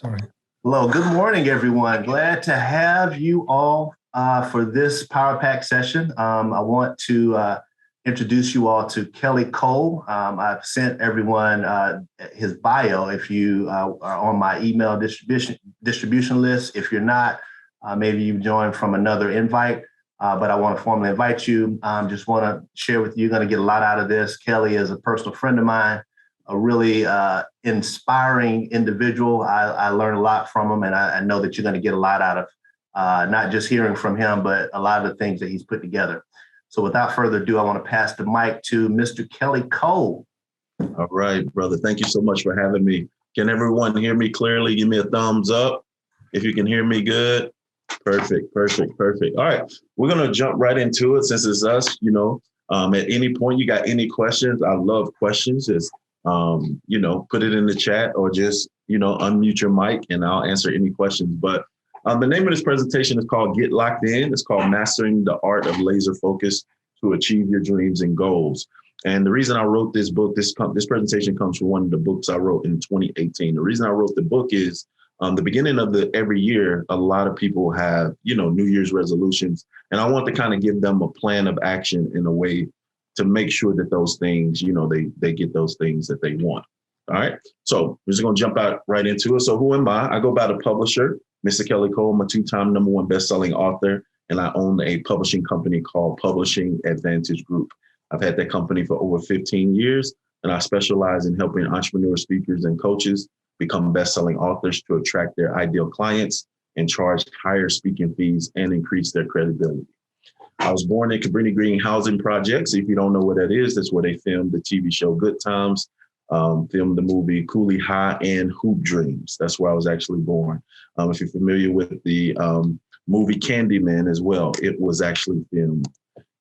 Sorry. Hello, good morning, everyone. Glad to have you all for this Power Pack session. I want to introduce you all to Kelly Cole. I've sent everyone his bio if you are on my email distribution list. If you're not, maybe you've joined from another invite, but I want to formally invite you. Just want to share with you, you're going to get a lot out of this. Kelly is a personal friend of mine, a really inspiring individual. I learned a lot from him, and I know that you're going to get a lot out of not just hearing from him, but a lot of the things that he's put together. So without further ado, I want to pass the mic to Mr. Kelly Cole. All right, brother. Thank you so much for having me. Can everyone hear me clearly? Give me a thumbs up if you can hear me good. Perfect. All right, we're going to jump right into it since it's us. At any point you got any questions, I love questions. Just put it in the chat or just, unmute your mic and I'll answer any questions. But the name of this presentation is called Get Locked In. It's called Mastering the Art of Laser Focus to Achieve Your Dreams and Goals. And the reason I wrote this book, this presentation comes from one of the books I wrote in 2018. The reason I wrote the book is the beginning of every year, a lot of people have, New Year's resolutions. And I want to kind of give them a plan of action in a way to make sure that those things, they get those things that they want. All right. So we're just going to jump out right into it. So who am I? I go by the publisher, Mr. Kelly Cole. I'm a 2-time #1 best-selling author, and I own a publishing company called Publishing Advantage Group. I've had that company for over 15 years, and I specialize in helping entrepreneurs, speakers, and coaches become best-selling authors to attract their ideal clients and charge higher speaking fees and increase their credibility. I was born in Cabrini Green Housing Projects. If you don't know what that is, that's where they filmed the TV show Good Times, filmed the movie Cooley High and Hoop Dreams. That's where I was actually born. If you're familiar with the movie Candyman as well, it was actually filmed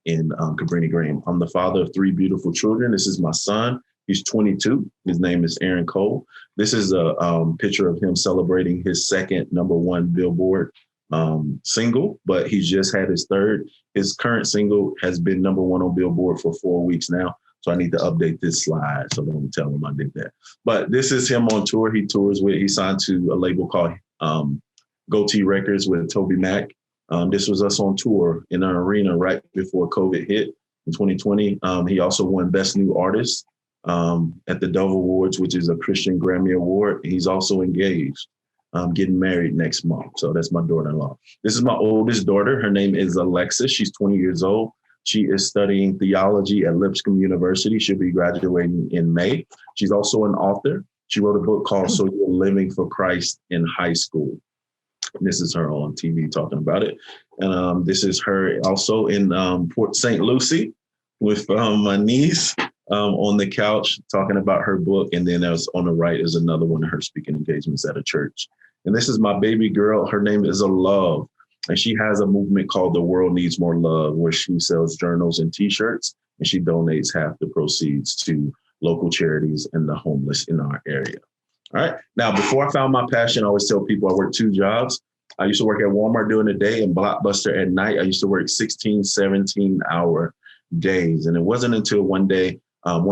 in Cabrini Green. I'm the father of 3 beautiful children. This is my son. He's 22. His name is Aaron Cole. This is a picture of him celebrating his second #1 Billboard single, but he's just had his third. His current single has been #1 on Billboard for 4 weeks now. So I need to update this slide. So don't tell him I did that. But this is him on tour. He signed to a label called Goatee Records with Toby Mac. This was us on tour in an arena right before COVID hit in 2020. He also won Best New Artist at the Dove Awards, which is a Christian Grammy Award. He's also engaged. Getting married next month. So that's my daughter-in-law. This is my oldest daughter. Her name is Alexis. She's 20 years old. She is studying theology at Lipscomb University. She'll be graduating in May. She's also an author. She wrote a book called So You're Living for Christ in High School. And this is her on TV talking about it. And this is her also in Port St. Lucie with my niece on the couch talking about her book. And then there's on the right is another one of her speaking engagements at a church. And this is my baby girl. Her name is Love. And she has a movement called The World Needs More Love, where she sells journals and T-shirts, and she donates half the proceeds to local charities and the homeless in our area. All right. Now, before I found my passion, I always tell people I work 2 jobs. I used to work at Wal-Mart during the day and Blockbuster at night. I used to work 16, 17-hour days. And it wasn't until one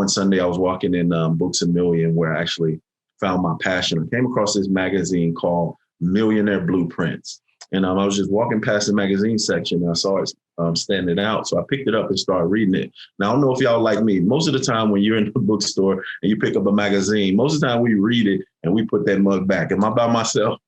Sunday, I was walking in Books A Million where I actually found my passion. I came across this magazine called Millionaire Blueprints. And I was just walking past the magazine section and I saw it standing out. So I picked it up and started reading it. Now, I don't know if y'all like me. Most of the time when you're in the bookstore and you pick up a magazine, most of the time we read it and we put that mug back. Am I by myself?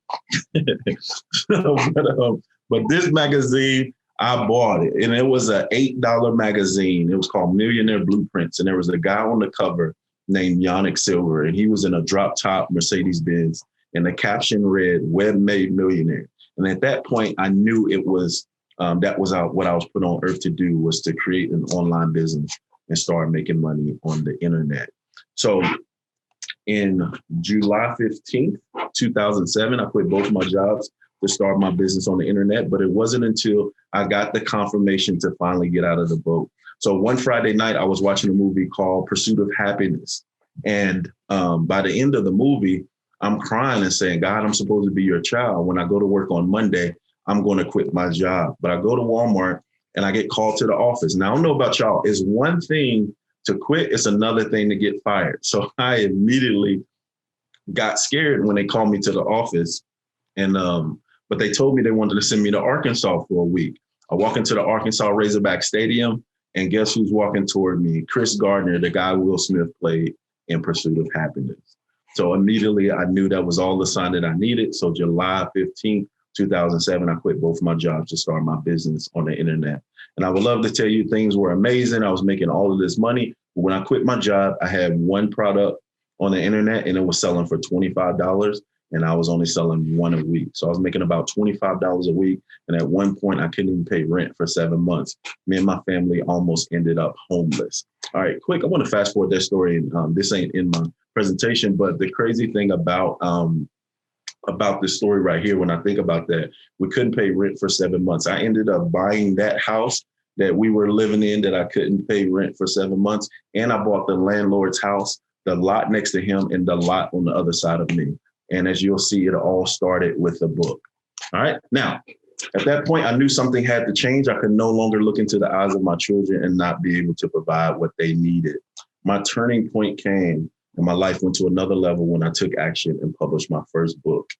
But this magazine, I bought it. And it was an $8 magazine. It was called Millionaire Blueprints. And there was a guy on the cover named Yannick Silver. And he was in a drop top Mercedes-Benz. And the caption read, "Web-made millionaire." And at that point, I knew it was what I was put on earth to do, was to create an online business and start making money on the internet. So in July 15th, 2007, I quit both my jobs to start my business on the internet. But it wasn't until I got the confirmation to finally get out of the boat. So one Friday night, I was watching a movie called Pursuit of Happiness. And by the end of the movie, I'm crying and saying, God, I'm supposed to be your child. When I go to work on Monday, I'm going to quit my job. But I go to Walmart and I get called to the office. Now, I don't know about y'all. It's one thing to quit. It's another thing to get fired. So I immediately got scared when they called me to the office. And but they told me they wanted to send me to Arkansas for a week. I walk into the Arkansas Razorback Stadium, and guess who's walking toward me? Chris Gardner, the guy Will Smith played in Pursuit of Happiness. So immediately I knew that was all the sign that I needed. So July 15th, 2007, I quit both my jobs to start my business on the internet. And I would love to tell you things were amazing. I was making all of this money. But when I quit my job, I had one product on the internet and it was selling for $25. And I was only selling one a week. So I was making about $25 a week. And at one point, I couldn't even pay rent for 7 months. Me and my family almost ended up homeless. All right, quick, I want to fast forward that story. And this ain't in my presentation, but the crazy thing about this story right here, when I think about that, we couldn't pay rent for 7 months. I ended up buying that house that we were living in that I couldn't pay rent for 7 months. And I bought the landlord's house, the lot next to him, and the lot on the other side of me. And as you'll see, it all started with a book. All right. Now, at that point, I knew something had to change. I could no longer look into the eyes of my children and not be able to provide what they needed. My turning point came and my life went to another level when I took action and published my first book.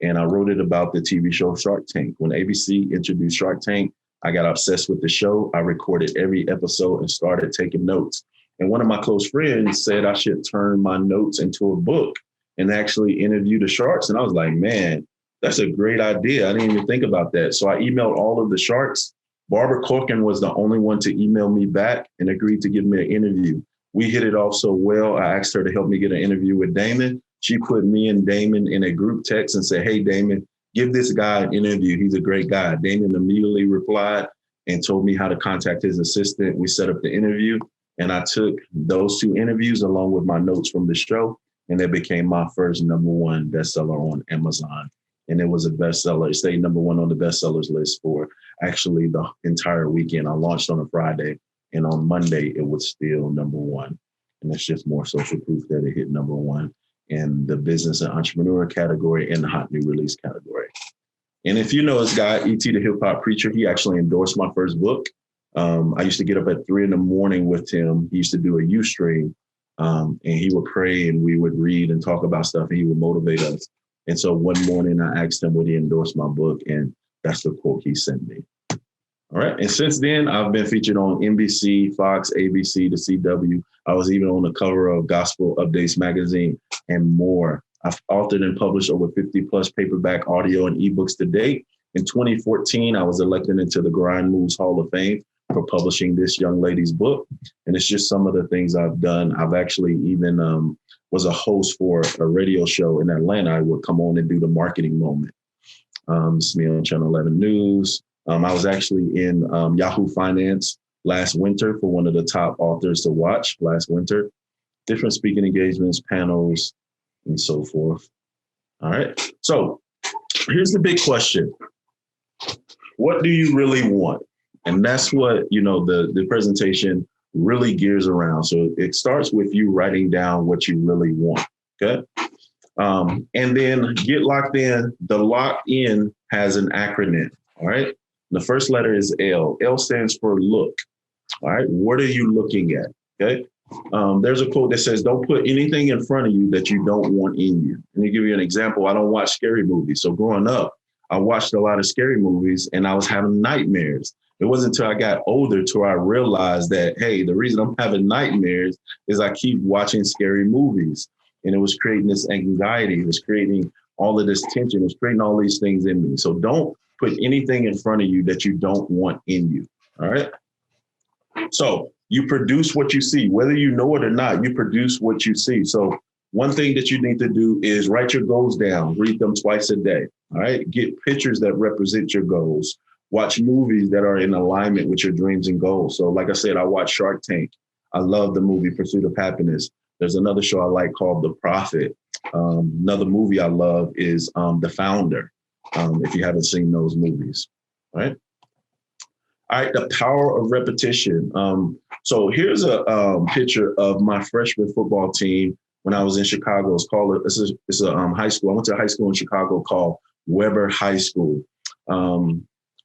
And I wrote it about the TV show Shark Tank. When ABC introduced Shark Tank, I got obsessed with the show. I recorded every episode and started taking notes. And one of my close friends said I should turn my notes into a book and actually interview the sharks. And I was like, man, that's a great idea. I didn't even think about that. So I emailed all of the sharks. Barbara Corcoran was the only one to email me back and agreed to give me an interview. We hit it off so well. I asked her to help me get an interview with Damon. She put me and Damon in a group text and said, hey, Damon, give this guy an interview. He's a great guy. Damon immediately replied and told me how to contact his assistant. We set up the interview and I took those 2 interviews along with my notes from the show. And it became my first #1 bestseller on Amazon. And it was a bestseller. It stayed #1 on the bestsellers list for actually the entire weekend. I launched on a Friday, and on Monday, it was still #1. And it's just more social proof that it hit #1 in the business and entrepreneur category and the hot new release category. And if you know this guy, E.T. the Hip Hop Preacher, he actually endorsed my first book. I used to get up at 3 a.m. with him. He used to do a Ustream. And he would pray and we would read and talk about stuff and he would motivate us. And so one morning I asked him would he endorse my book, and that's the quote he sent me. All right. And since then, I've been featured on NBC, Fox, ABC, the CW. I was even on the cover of Gospel Updates magazine and more. I've authored and published over 50 plus paperback, audio, and ebooks to date. In 2014, I was elected into the GrindMoves Hall of Fame for publishing this young lady's book. And it's just some of the things I've done. I've actually even was a host for a radio show in Atlanta. I would come on and do the marketing moment. It's me on Channel 11 News. I was actually in Yahoo Finance last winter for one of the top authors to watch last winter. Different speaking engagements, panels, and so forth. All right. So here's the big question. What do you really want? And that's what, the presentation really gears around. So it starts with you writing down what you really want. Okay. And then get locked in. The locked in has an acronym. All right. The first letter is L. L stands for look. All right. What are you looking at? Okay. There's a quote that says, don't put anything in front of you that you don't want in you. Let me give you an example. I don't watch scary movies. So growing up, I watched a lot of scary movies and I was having nightmares. It wasn't until I got older till I realized that, hey, the reason I'm having nightmares is I keep watching scary movies. And it was creating this anxiety. It was creating all of this tension. It was creating all these things in me. So don't put anything in front of you that you don't want in you. All right. So you produce what you see, whether you know it or not, you produce what you see. So one thing that you need to do is write your goals down, read them twice a day. All right. Get pictures that represent your goals. Watch movies that are in alignment with your dreams and goals. So like I said, I watch Shark Tank. I love the movie Pursuit of Happiness. There's another show I like called The Prophet. Another movie I love is The Founder, if you haven't seen those movies. All right. All right, the power of repetition. So here's a picture of my freshman football team when I was in Chicago. It's a high school. I went to a high school in Chicago called Weber High School.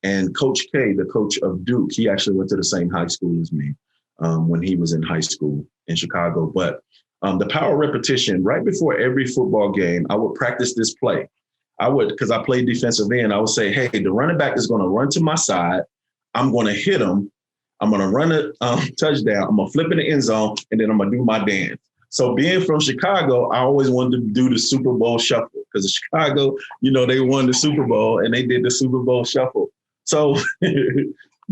And Coach K, the coach of Duke, he actually went to the same high school as me when he was in high school in Chicago. But The power of repetition, right before every football game, I would practice this play. Because I played defensive end, I would say, hey, the running back is going to run to my side. I'm going to hit him. I'm going to run a touchdown. I'm going to flip in the end zone, and then I'm going to do my dance. So being from Chicago, I always wanted to do the Super Bowl shuffle because Chicago, they won the Super Bowl and they did the Super Bowl shuffle. So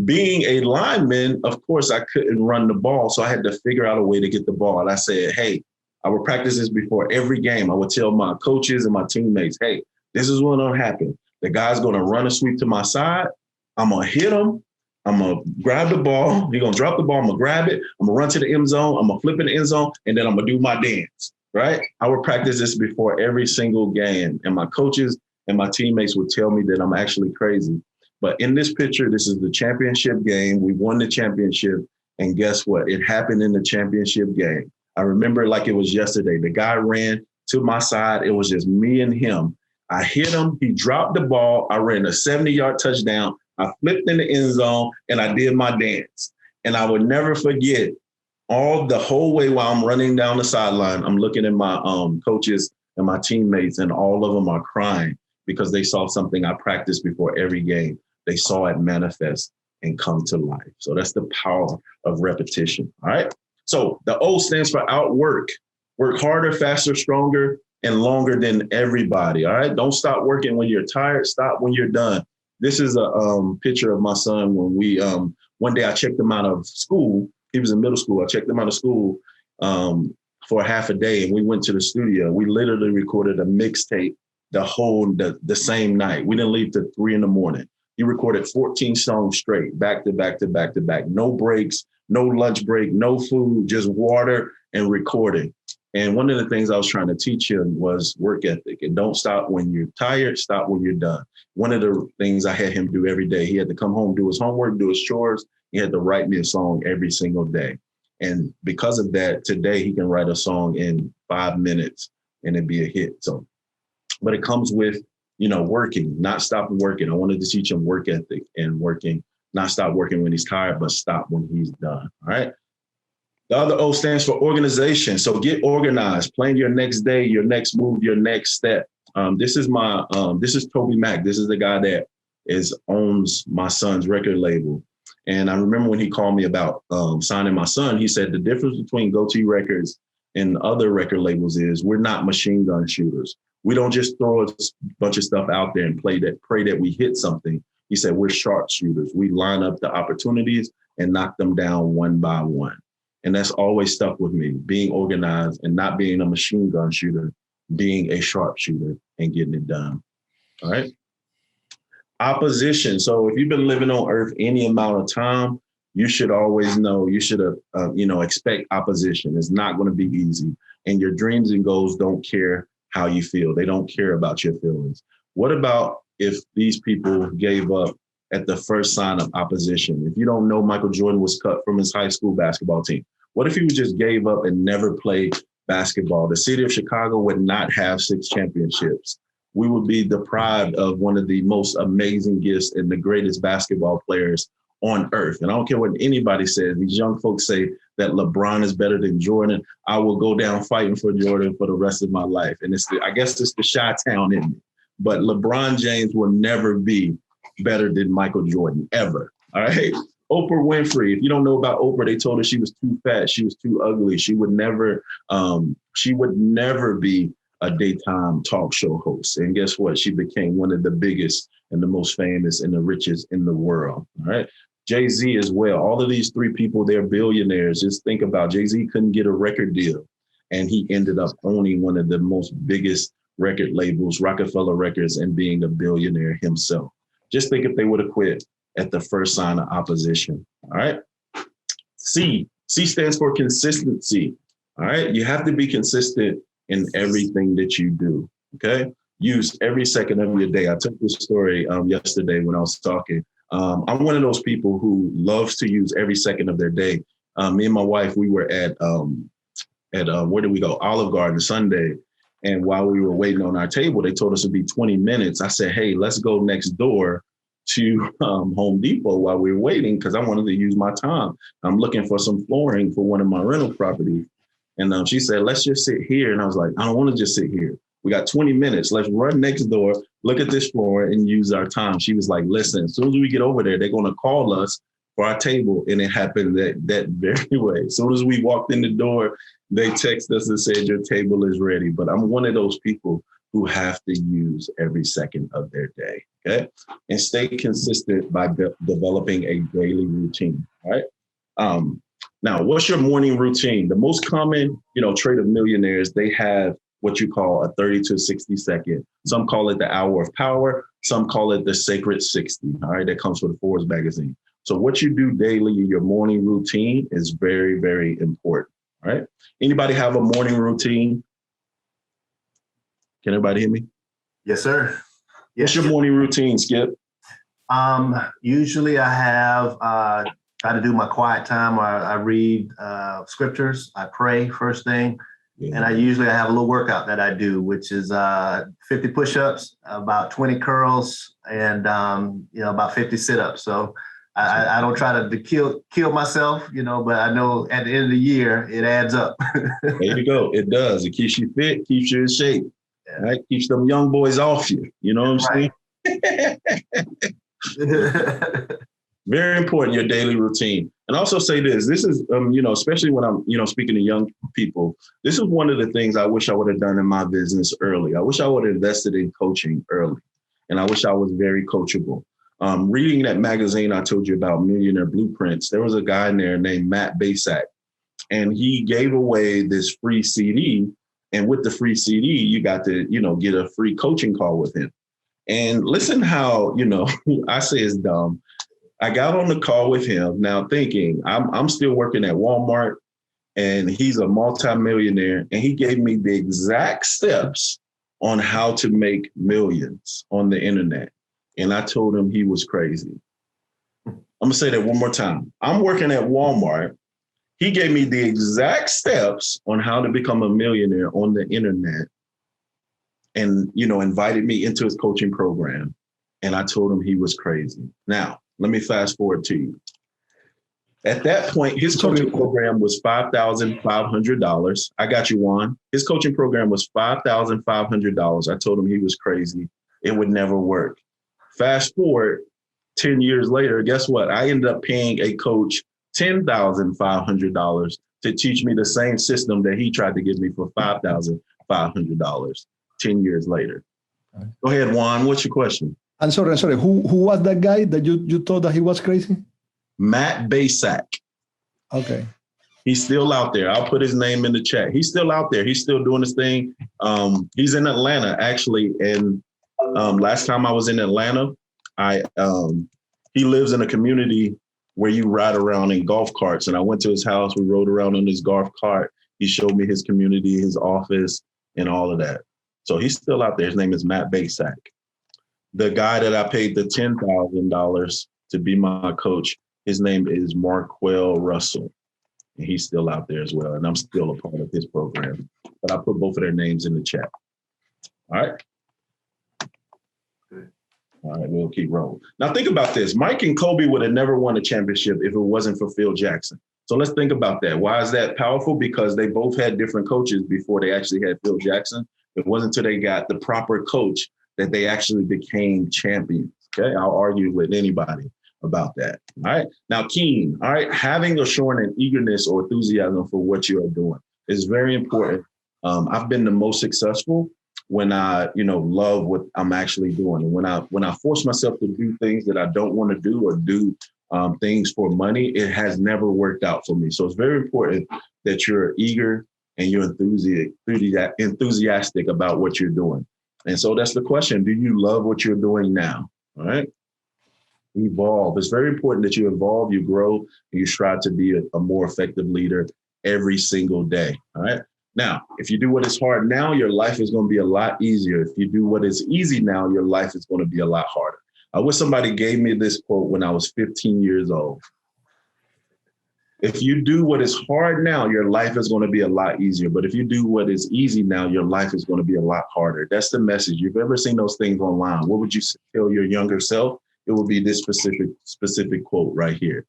being a lineman, of course, I couldn't run the ball. So I had to figure out a way to get the ball. And I said, hey, I would practice this before every game. I would tell my coaches and my teammates, hey, this is what's going to happen. The guy's going to run a sweep to my side. I'm going to hit him. I'm going to grab the ball. He's going to drop the ball. I'm going to grab it. I'm going to run to the end zone. I'm going to flip in the end zone. And then I'm going to do my dance, right? I would practice this before every single game. And my coaches and my teammates would tell me that I'm actually crazy. But in this picture, this is the championship game. We won the championship. And guess what? It happened in the championship game. I remember like it was yesterday. The guy ran to my side. It was just me and him. I hit him. He dropped the ball. I ran a 70-yard touchdown. I flipped in the end zone and I did my dance. And I would never forget the whole way while I'm running down the sideline, I'm looking at my coaches and my teammates, and all of them are crying because they saw something I practiced before every game. They saw it manifest and come to life. So that's the power of repetition. All right. So the O stands for outwork. Work harder, faster, stronger, and longer than everybody. All right. Don't stop working when you're tired. Stop when you're done. This is a picture of my son when we, one day I checked him out of school. He was in middle school. I checked him out of school for half a day and we went to the studio. We literally recorded a mixtape the same night. We didn't leave till 3 a.m. He recorded 14 songs straight, back to back to back to back. No breaks, no lunch break, no food, just water and recording. And one of the things I was trying to teach him was work ethic and don't stop when you're tired, stop when you're done. One of the things I had him do every day, he had to come home, do his homework, do his chores. He had to write me a song every single day. And because of that, today he can write a song in 5 minutes and it'd be a hit. So, but it comes with, working, not stopping working. I wanted to teach him work ethic and working, not stop working when he's tired, but stop when he's done. All right. The other O stands for organization. So get organized, plan your next day, your next move, your next step. This is Toby Mack. This is the guy that owns my son's record label. And I remember when he called me about signing my son, he said the difference between Goatee Records and other record labels is we're not machine gun shooters. We don't just throw a bunch of stuff out there and pray that we hit something. He said we're sharpshooters. We line up the opportunities and knock them down one by one. And that's always stuck with me, being organized and not being a machine gun shooter, being a sharpshooter and getting it done. All right. Opposition. So if you've been living on earth any amount of time, you should always know, you should expect opposition. It's not going to be easy. And your dreams and goals don't care how you feel. They don't care about your feelings. What about if these people gave up at the first sign of opposition? If you don't know, Michael Jordan was cut from his high school basketball team. What if he just gave up and never played basketball? The city of Chicago would not have 6 championships. We would be deprived of one of the most amazing gifts and the greatest basketball players on earth. And I don't care what anybody says. These young folks say that LeBron is better than Jordan. I will go down fighting for Jordan for the rest of my life. And I guess it's the Chi-Town in me. But LeBron James will never be better than Michael Jordan, ever. All right. Oprah Winfrey. If you don't know about Oprah, they told her she was too fat. She was too ugly. She would never be a daytime talk show host. And guess what? She became one of the biggest and the most famous and the richest in the world. All right. Jay-Z as well. All of these 3 people, they're billionaires. Just think about Jay-Z couldn't get a record deal. And he ended up owning one of the most biggest record labels, Rockefeller Records, and being a billionaire himself. Just think if they would have quit at the first sign of opposition. All right. C stands for consistency. All right. You have to be consistent in everything that you do. Okay. Use every second of your day. I took this story yesterday when I was talking. I'm one of those people who loves to use every second of their day. Me and my wife, we were at where did we go? Olive Garden Sunday. And while we were waiting on our table, they told us it'd be 20 minutes. I said, hey, let's go next door to Home Depot while we were waiting because I wanted to use my time. I'm looking for some flooring for one of my rental properties. And she said, let's just sit here. And I was like, I don't want to just sit here. We got 20 minutes. Let's run next door, look at this floor and use our time. She was like, listen, as soon as we get over there, they're going to call us for our table. And it happened that very way. As soon as we walked in the door, they text us and said, your table is ready. But I'm one of those people who have to use every second of their day. Okay. And stay consistent by developing a daily routine. All right. Now, what's your morning routine? The most common, trait of millionaires, they have what you call a 30 to 60 second. Some call it the hour of power. Some call it the sacred 60. All right. That comes from the Forbes magazine. So what you do daily, your morning routine is very, very important. All right. Anybody have a morning routine? Can everybody hear me? Yes, sir. Yes. What's your morning routine, Skip? Usually I have try to do my quiet time where I read scriptures. I pray first thing. Yeah. And I have a little workout that I do, which is 50 push-ups, about 20 curls, and about 50 sit-ups. So I don't try to kill myself, but I know at the end of the year it adds up. There you go. It does. It keeps you fit, keeps you in shape. Yeah. Right? Keeps them young boys off you. You know what I'm saying? Very important, your daily routine. And also say this is, especially when I'm, speaking to young people, this is one of the things I wish I would have done in my business early. I wish I would have invested in coaching early. And I wish I was very coachable. Reading that magazine I told you about, Millionaire Blueprints, there was a guy in there named Matt Basak, and he gave away this free CD. And with the free CD, you got to, get a free coaching call with him. And listen how, I say it's dumb. I got on the call with him now thinking I'm still working at Walmart and he's a multimillionaire, and he gave me the exact steps on how to make millions on the internet. And I told him he was crazy. I'm gonna say that one more time. I'm working at Walmart. He gave me the exact steps on how to become a millionaire on the internet and, invited me into his coaching program. And I told him he was crazy. Now, let me fast forward to you. At that point, his coaching program was $5,500. I got you, Juan. His coaching program was $5,500. I told him he was crazy. It would never work. Fast forward 10 years later, guess what? I ended up paying a coach $10,500 to teach me the same system that he tried to give me for $5,500 10 years later. Go ahead, Juan. What's your question? I'm sorry. Who was that guy that you thought that he was crazy? Matt Basak. Okay. He's still out there. I'll put his name in the chat. He's still out there. He's still doing his thing. He's in Atlanta, actually. And last time I was in Atlanta, he lives in a community where you ride around in golf carts. And I went to his house. We rode around on his golf cart. He showed me his community, his office, and all of that. So he's still out there. His name is Matt Basak. The guy that I paid the $10,000 to be my coach, his name is Marquell Russell. And he's still out there as well. And I'm still a part of his program. But I put both of their names in the chat. All right. All right, we'll keep rolling. Now think about this. Mike and Kobe would have never won a championship if it wasn't for Phil Jackson. So let's think about that. Why is that powerful? Because they both had different coaches before they actually had Phil Jackson. It wasn't until they got the proper coach that they actually became champions. Okay, I'll argue with anybody about that. All right. Now, Keen, all right, having or showing an eagerness or enthusiasm for what you are doing is very important. I've been the most successful when I, love what I'm actually doing. And when I force myself to do things that I don't want to do or do things for money, it has never worked out for me. So it's very important that you're eager and you're enthusiastic about what you're doing. And so that's the question. Do you love what you're doing now? All right. Evolve. It's very important that you evolve, you grow, and you strive to be a more effective leader every single day. All right. Now, if you do what is hard now, your life is going to be a lot easier. If you do what is easy now, your life is going to be a lot harder. I wish somebody gave me this quote when I was 15 years old. If you do what is hard now, your life is going to be a lot easier. But if you do what is easy now, your life is going to be a lot harder. That's the message. You've ever seen those things online? What would you tell your younger self? It would be this specific quote right here.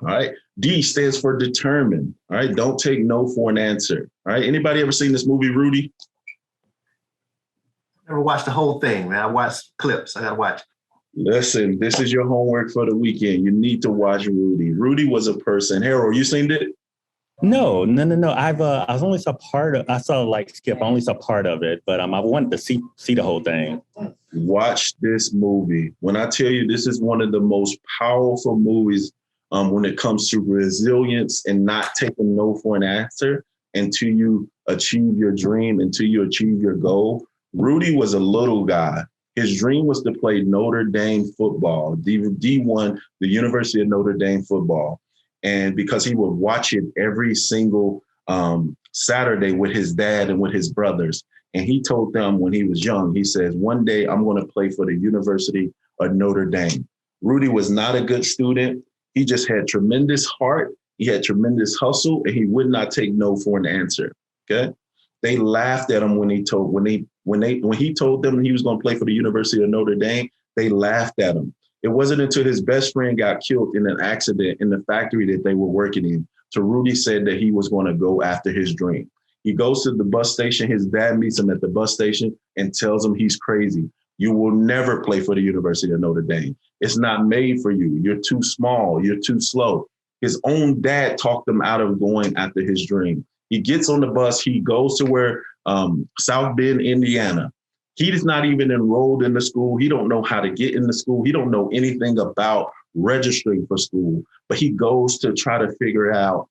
All right. D stands for determined. All right. Don't take no for an answer. All right. Anybody ever seen this movie, Rudy? Never watched the whole thing, man. I watched clips. I got to watch it. Listen, this is your homework for the weekend. You need to watch Rudy. Rudy was a person. Harold, you seen it? No. I only saw part of. I saw like Skip. I only saw part of it, but I wanted to see the whole thing. Watch this movie. When I tell you, this is one of the most powerful movies when it comes to resilience and not taking no for an answer until you achieve your dream, until you achieve your goal. Rudy was a little guy. His dream was to play Notre Dame football, D1, the University of Notre Dame football. And because he would watch it every single Saturday with his dad and with his brothers. And he told them when he was young, he says, one day I'm going to play for the University of Notre Dame. Rudy was not a good student. He just had tremendous heart. He had tremendous hustle, and he would not take no for an answer. Okay. They laughed at him when he told them he was going to play for the University of Notre Dame. They laughed at him. It wasn't until his best friend got killed in an accident in the factory that they were working in. So Rudy said that he was going to go after his dream. He goes to the bus station. His dad meets him at the bus station and tells him he's crazy. You will never play for the University of Notre Dame. It's not made for you. You're too small. You're too slow. His own dad talked him out of going after his dream. He gets on the bus. He goes to where South Bend, Indiana. He is not even enrolled in the school. He don't know how to get in the school. He don't know anything about registering for school, but he goes to try to figure out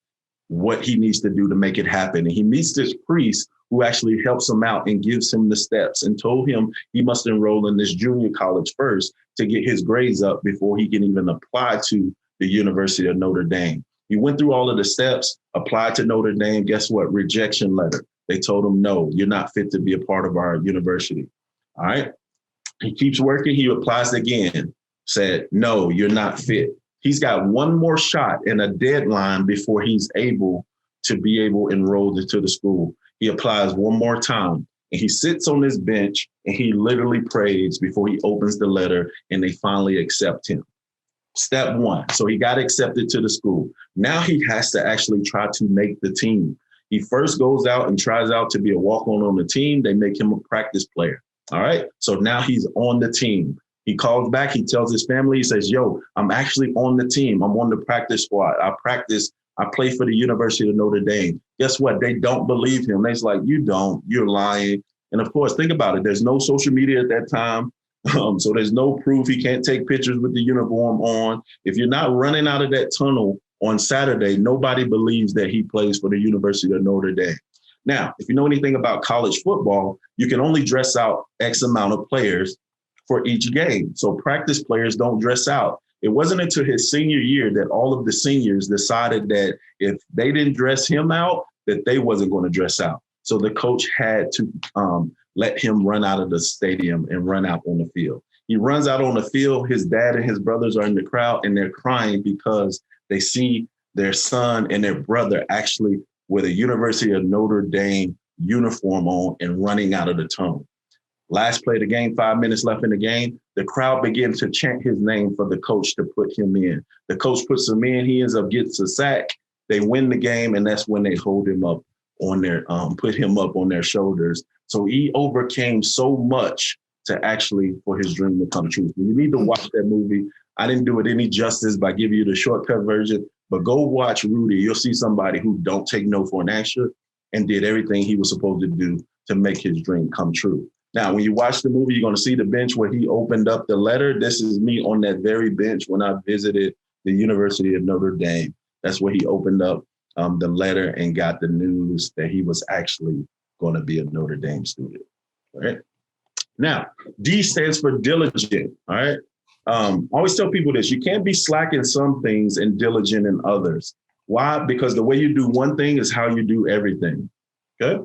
what he needs to do to make it happen. And he meets this priest who actually helps him out and gives him the steps and told him he must enroll in this junior college first to get his grades up before he can even apply to the University of Notre Dame. He went through all of the steps, applied to Notre Dame. Guess what? Rejection letter. They told him, no, you're not fit to be a part of our university. All right. He keeps working. He applies again, said, no, you're not fit. He's got one more shot and a deadline before he's able to be enrolled into the school. He applies one more time and he sits on this bench and he literally prays before he opens the letter and they finally accept him. Step one. So he got accepted to the school. Now he has to actually try to make the team. He first goes out and tries out to be a walk-on the team. They make him a practice player. All right. So now he's on the team. He calls back. He tells his family, he says, yo, I'm actually on the team. I'm on the practice squad. I practice. I play for the University of Notre Dame. Guess what? They don't believe him. They're like, you don't. You're lying. And of course, think about it. There's no social media at that time. So there's no proof. He can't take pictures with the uniform on. If you're not running out of that tunnel on Saturday, nobody believes that he plays for the University of Notre Dame. Now, if you know anything about college football, you can only dress out X amount of players for each game. So practice players don't dress out. It wasn't until his senior year that all of the seniors decided that if they didn't dress him out, that they wasn't going to dress out. So the coach had to let him run out of the stadium and run out on the field. He runs out on the field. His dad and his brothers are in the crowd and they're crying because they see their son and their brother actually with a University of Notre Dame uniform on and running out of the tunnel. Last play of the game, 5 minutes left in the game. The crowd begins to chant his name for the coach to put him in. The coach puts him in. He ends up getting a sack. They win the game, and that's when they hold him up on their, put him up on their shoulders. So he overcame so much to actually for his dream to come true. You need to watch that movie. I didn't do it any justice by giving you the shortcut version, but go watch Rudy. You'll see somebody who don't take no for an answer and did everything he was supposed to do to make his dream come true. Now, when you watch the movie, you're going to see the bench where he opened up the letter. This is me on that very bench when I visited the University of Notre Dame. That's where he opened up the letter and got the news that he was actually going to be a Notre Dame student. All right. Now, D stands for diligent. All right. I always tell people this: you can't be slack in some things and diligent in others. Why? Because the way you do one thing is how you do everything. Okay.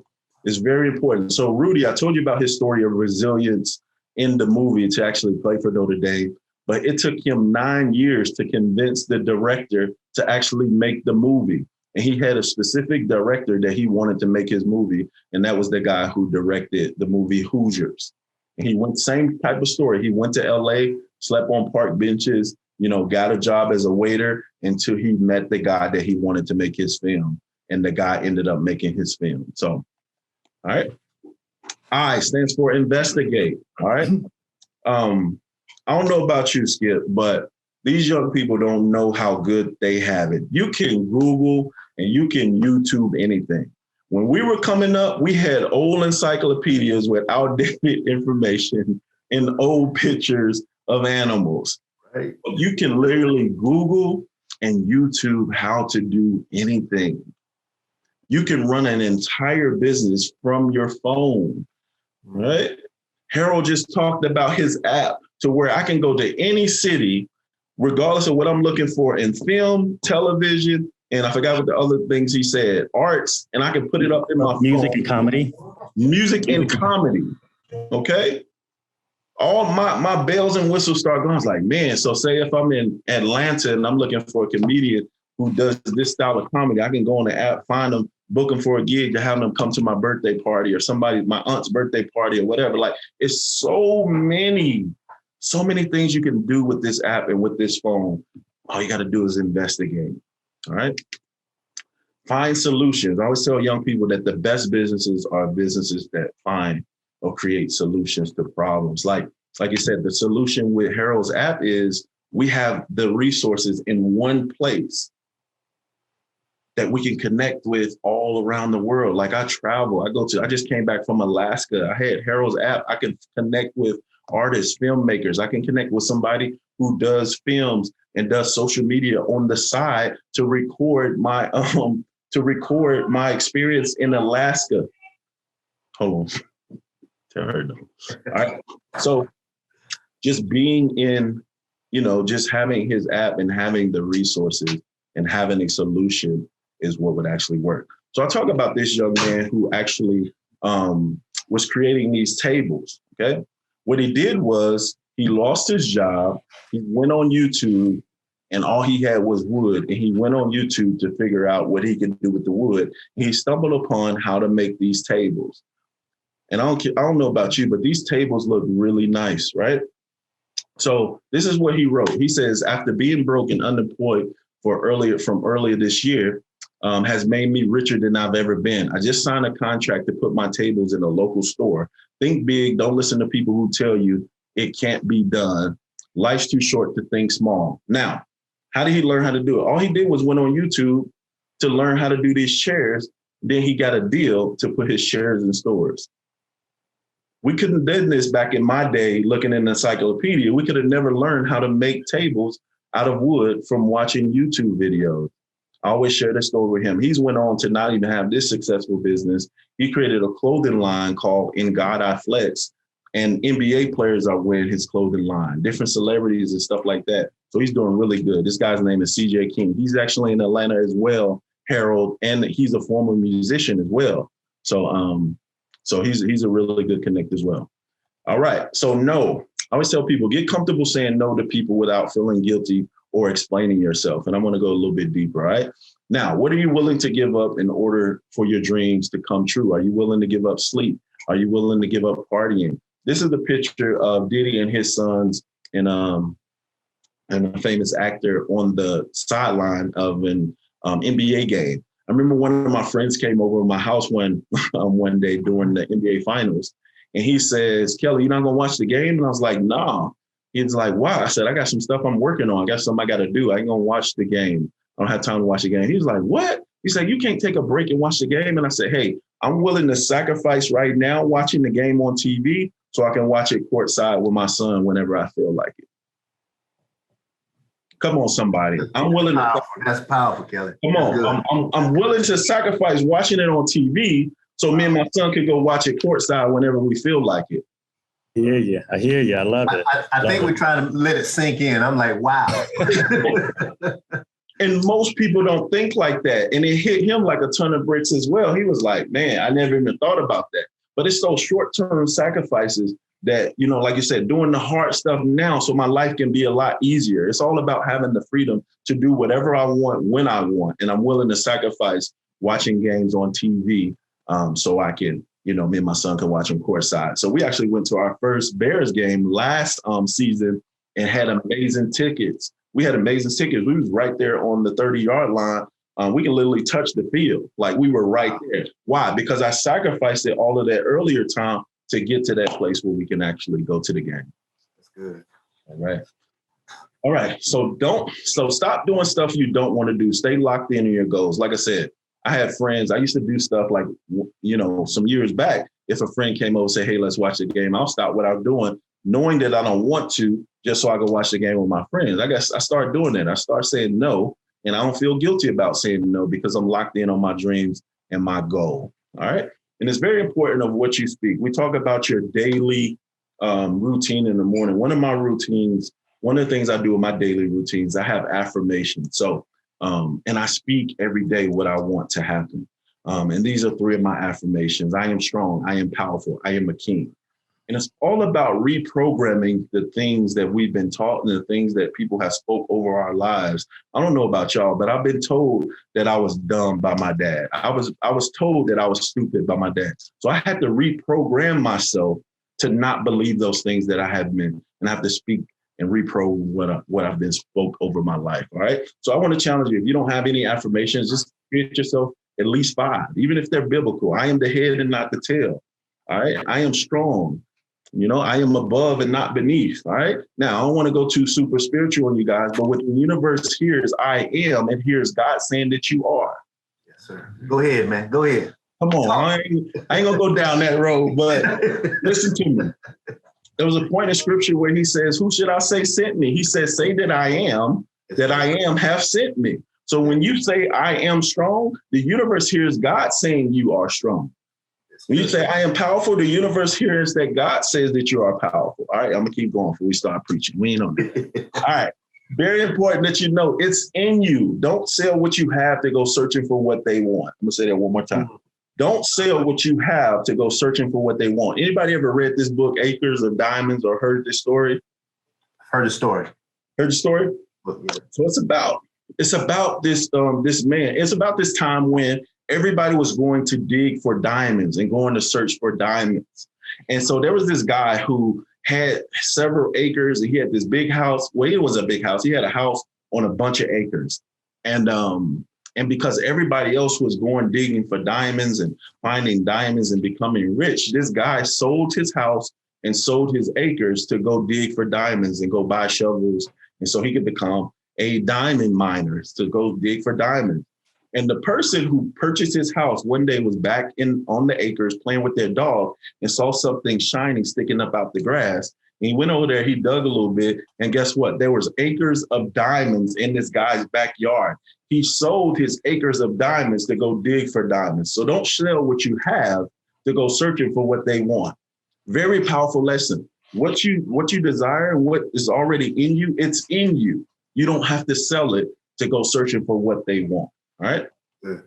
It's very important. So Rudy, I told you about his story of resilience in the movie to actually play for Notre Dame, but it took him 9 years to convince the director to actually make the movie. And he had a specific director that he wanted to make his movie. And that was the guy who directed the movie Hoosiers. And he went same type of story. He went to LA, slept on park benches, got a job as a waiter until he met the guy that he wanted to make his film. And the guy ended up making his film. So, all right. I stands for investigate. All right. I don't know about you, Skip, but these young people don't know how good they have it. You can Google and you can YouTube anything. When we were coming up, we had old encyclopedias with outdated information and old pictures of animals. Right. You can literally Google and YouTube how to do anything. You can run an entire business from your phone, right? Harold just talked about his app to where I can go to any city, regardless of what I'm looking for in film, television, and I forgot what the other things he said, arts, and I can put it up in my Music phone. and comedy. Music and comedy, okay? All my bells and whistles start going. I was like, man, so say if I'm in Atlanta and I'm looking for a comedian who does this style of comedy, I can go on the app, find them, book them for a gig, to have them come to my birthday party or my aunt's birthday party or whatever. Like, it's so many things you can do with this app and with this phone. All you got to do is investigate. All right. Find solutions. I always tell young people that the best businesses are businesses that find or create solutions to problems. Like you said, the solution with Harold's app is we have the resources in one place that we can connect with all around the world. Like I travel, I just came back from Alaska. I had Harold's app. I can connect with artists, filmmakers. I can connect with somebody who does films and does social media on the side to record my experience in Alaska. Hold on. Tell her no. All right. So just being in, just having his app and having the resources and having a solution is what would actually work. So I talk about this young man who actually was creating these tables, okay? What he did was he lost his job, he went on YouTube, and all he had was wood, and he went on YouTube to figure out what he could do with the wood. He stumbled upon how to make these tables. And I don't know about you, but these tables look really nice, right? So this is what he wrote. He says, after being broke and unemployed from earlier this year, has made me richer than I've ever been. I just signed a contract to put my tables in a local store. Think big. Don't listen to people who tell you it can't be done. Life's too short to think small. Now, how did he learn how to do it? All he did was went on YouTube to learn how to do these chairs. Then he got a deal to put his chairs in stores. We couldn't have done this back in my day looking in the encyclopedia. We could have never learned how to make tables out of wood from watching YouTube videos. I always share this story with him. He's went on to not even have this successful business. He created a clothing line called In God I Flex, and NBA players are wearing his clothing line, different celebrities and stuff like that. So he's doing really good. This guy's name is CJ King. He's actually in Atlanta as well, Harold, and he's a former musician as well. So he's a really good connect as well. All right. So no, I always tell people, get comfortable saying no to people without feeling guilty or explaining yourself. And I'm going to go a little bit deeper. All right. Now, what are you willing to give up in order for your dreams to come true? Are you willing to give up sleep? Are you willing to give up partying? This is the picture of Diddy and his sons and a famous actor on the sideline of an NBA game. I remember one of my friends came over to my house one day during the NBA finals, and he says, "Kelly, you're not gonna watch the game?" And I was like, "No." He's like, "Why?" I said, "I got some stuff I'm working on. I got something I got to do. I ain't gonna watch the game. I don't have time to watch the game." He was like, "What?" He said, "You can't take a break and watch the game." And I said, "Hey, I'm willing to sacrifice right now watching the game on TV so I can watch it courtside with my son whenever I feel like it." Come on, somebody. I'm willing to. That's powerful, Kelly. Come on. I'm willing to sacrifice watching it on TV so me and my son can go watch it courtside whenever we feel like it. I hear you. I love it. I think we're trying to let it sink in. I'm like, wow. And most people don't think like that. And it hit him like a ton of bricks as well. He was like, man, I never even thought about that. But it's those short-term sacrifices that, like you said, doing the hard stuff now so my life can be a lot easier. It's all about having the freedom to do whatever I want when I want. And I'm willing to sacrifice watching games on TV so I can, me and my son can watch them courtside. So we actually went to our first Bears game last season and had amazing tickets We had amazing tickets. We was right there on the 30-yard line. We can literally touch the field. Like we were right there. Why? Because I sacrificed it all of that earlier time to get to that place where we can actually go to the game. That's good. All right. All right. So stop doing stuff you don't want to do. Stay locked in on your goals. Like I said, I had friends. I used to do stuff like, some years back, if a friend came over and said, hey, let's watch the game, I'll stop what I'm doing, knowing that I don't want to, just so I can watch the game with my friends. I guess I started doing that. I started saying no, and I don't feel guilty about saying no because I'm locked in on my dreams and my goal. All right. And it's very important of what you speak. We talk about your daily routine in the morning. One of the things I do in my daily routines, I have affirmations. So, and I speak every day what I want to happen. And these are 3 of my affirmations. I am strong. I am powerful. I am a king. And it's all about reprogramming the things that we've been taught and the things that people have spoke over our lives. I don't know about y'all, but I've been told that I was dumb by my dad. I was told that I was stupid by my dad. So I had to reprogram myself to not believe those things that I have been, and I have to speak and reprogram what I've been spoke over my life. All right. So I want to challenge you. If you don't have any affirmations, just create yourself at least 5, even if they're biblical. I am the head and not the tail. All right. I am strong. I am above and not beneath. All right. Now, I don't want to go too super spiritual on you guys, but what the universe hears, I am, and hears God saying that you are. Yes, sir. Go ahead, man. Go ahead. Come on. I ain't going to go down that road, but listen to me. There was a point in scripture where he says, who should I say sent me? He says, say that I am have sent me. So when you say I am strong, the universe hears God saying you are strong. When you say I am powerful, the universe hears that God says that you are powerful. All right, I'm going to keep going before we start preaching. We ain't on that. All right. Very important that you know it's in you. Don't sell what you have to go searching for what they want. I'm going to say that one more time. Don't sell what you have to go searching for what they want. Anybody ever read this book, Acres of Diamonds, or heard this story? Heard the story. Heard the story? Yeah. So it's about this man. It's about this time when everybody was going to dig for diamonds and going to search for diamonds. And so there was this guy who had several acres, and he had this big house. Well, it was a big house. He had a house on a bunch of acres. And because everybody else was going digging for diamonds and finding diamonds and becoming rich, this guy sold his house and sold his acres to go dig for diamonds and go buy shovels. And so he could become a diamond miner to go dig for diamonds. And the person who purchased his house one day was back on the acres playing with their dog and saw something shining sticking up out the grass. And he went over there, he dug a little bit, and guess what? There was acres of diamonds in this guy's backyard. He sold his acres of diamonds to go dig for diamonds. So don't sell what you have to go searching for what they want. Very powerful lesson. What you desire and what is already in you, it's in you. You don't have to sell it to go searching for what they want. All right. Good.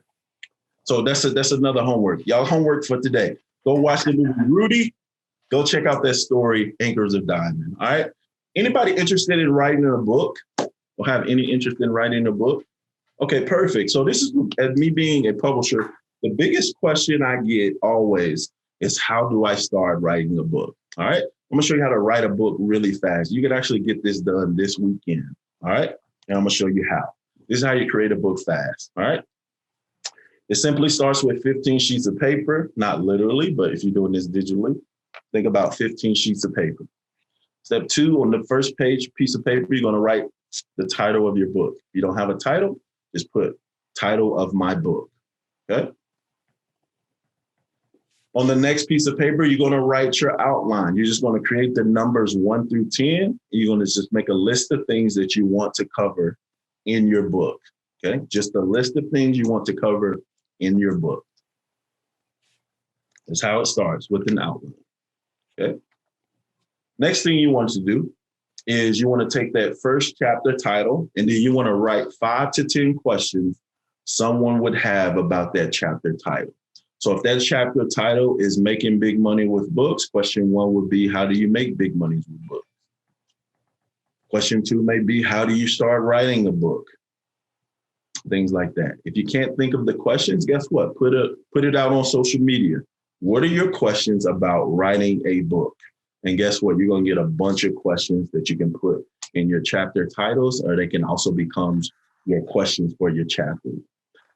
So that's another homework. Y'all homework for today. Go watch the movie Rudy. Go check out that story, Acres of Diamond. All right. Anybody interested in writing a book or have any interest in writing a book? Okay, perfect. So this is, as me being a publisher, the biggest question I get always is, how do I start writing a book? All right. I'm gonna show you how to write a book really fast. You can actually get this done this weekend. All right. And I'm gonna show you how. This is how you create a book fast. All right. It simply starts with 15 sheets of paper, not literally, but if you're doing this digitally, think about 15 sheets of paper. Step 2, on the first piece of paper, you're going to write the title of your book. If you don't have a title, just put title of my book. Okay. On the next piece of paper, you're going to write your outline. You're just going to create the numbers 1 through 10. You're going to just make a list of things that you want to cover in your book. Okay. Just a list of things you want to cover in your book. That's how it starts, with an outline. Okay. Next thing you want to do is you want to take that first chapter title, and then you want to write 5 to 10 questions someone would have about that chapter title. So if that chapter title is making big money with books, question 1 would be, how do you make big money with books? Question 2 may be, how do you start writing a book? Things like that. If you can't think of the questions, guess what? Put it out on social media. What are your questions about writing a book? And guess what? You're going to get a bunch of questions that you can put in your chapter titles, or they can also become your questions for your chapter.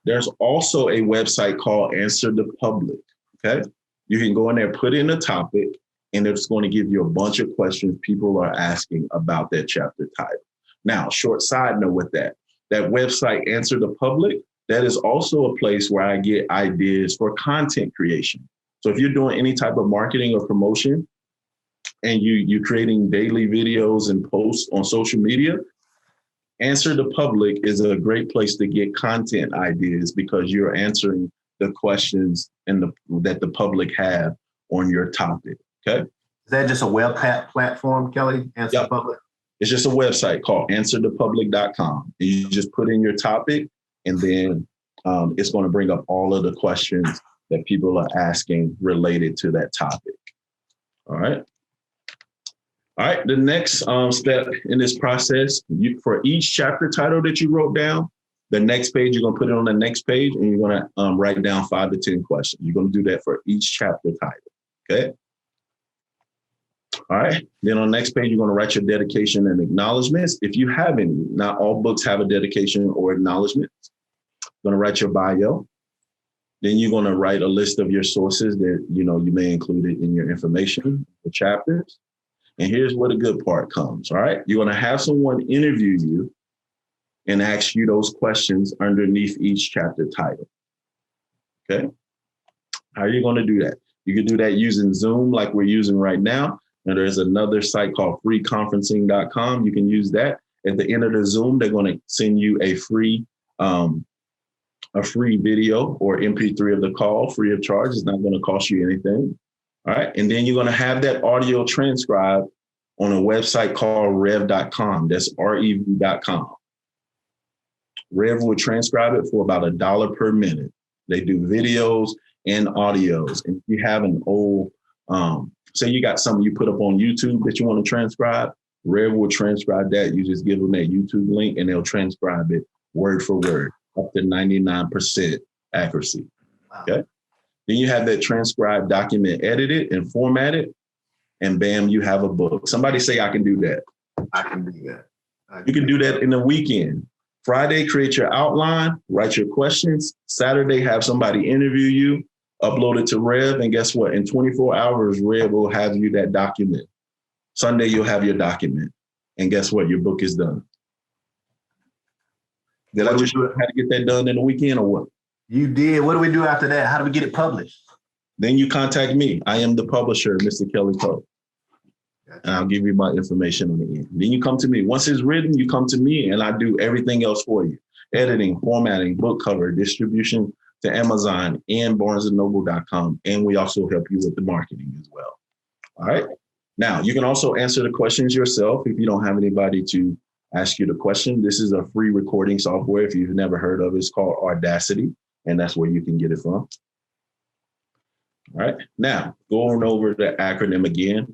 There's also a website called Answer the Public, okay? You can go in there, put in a topic, and it's going to give you a bunch of questions people are asking about that chapter title. Now, short side note with that website, Answer the Public, that is also a place where I get ideas for content creation. So if you're doing any type of marketing or promotion and you're creating daily videos and posts on social media, Answer the Public is a great place to get content ideas because you're answering the questions that the public have on your topic, okay? Is that just a web platform, Kelly? Answer the Public? It's just a website called answerthepublic.com. You just put in your topic, and then it's going to bring up all of the questions that people are asking related to that topic. All right. All right. The next step in this process, for each chapter title that you wrote down, the next page, you're going to put it on the next page, and you're going to write down 5 to 10 questions. You're going to do that for each chapter title. Okay. All right. Then on the next page, you're going to write your dedication and acknowledgements. If you have any, not all books have a dedication or acknowledgement. You're going to write your bio. Then you're going to write a list of your sources that, you may include it in your information, the chapters. And here's where the good part comes. All right. You're going to have someone interview you and ask you those questions underneath each chapter title. Okay. How are you going to do that? You can do that using Zoom like we're using right now. And there's another site called freeconferencing.com. You can use that. At the end of the Zoom, they're going to send you a free video or MP3 of the call free of charge. It's not going to cost you anything. All right. And then you're going to have that audio transcribed on a website called rev.com. That's rev.com. Rev will transcribe it for about $1 per minute. They do videos and audios. And if you have an old, say you got something you put up on YouTube that you want to transcribe, Rev will transcribe that. You just give them that YouTube link and they'll transcribe it word for word, up to 99% accuracy. Okay. Then you have that transcribed document edited and formatted, and bam, you have a book. Somebody say, I can do that. I can do that. You can do that in the weekend. Friday, create your outline, write your questions. Saturday, have somebody interview you, upload it to Rev, and guess what? In 24 hours, Rev will have you that document. Sunday, you'll have your document. And guess what? Your book is done. Did I just show you how to get that done in the weekend or what? You did. What do we do after that? How do we get it published? Then you contact me. I am the publisher, Mr. Kelly Cole. Gotcha. And I'll give you my information on the end. Then you come to me. Once it's written, you come to me and I do everything else for you. Editing, formatting, book cover, distribution to Amazon and barnesandnoble.com. And we also help you with the marketing as well. All right. Now, you can also answer the questions yourself if you don't have anybody to ask you the question. This is a free recording software. If you've never heard of it, it's called Audacity, and that's where you can get it from. All right. Now, going over the acronym again.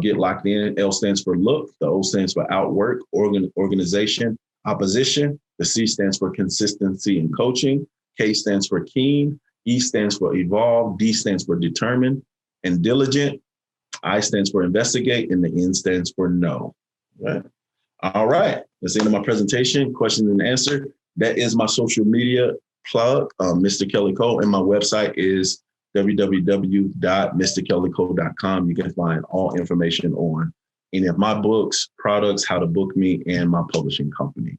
Get locked in. L stands for look. The O stands for outwork, organization, opposition. The C stands for consistency and coaching. K stands for keen. E stands for evolve. D stands for determined and diligent. I stands for investigate. And the N stands for no. All right. That's the end of my presentation. Question and answer. That is my social media plug, Mr. Kelly Cole. And my website is www.mrkellycole.com. You can find all information on any of my books, products, how to book me, and my publishing company.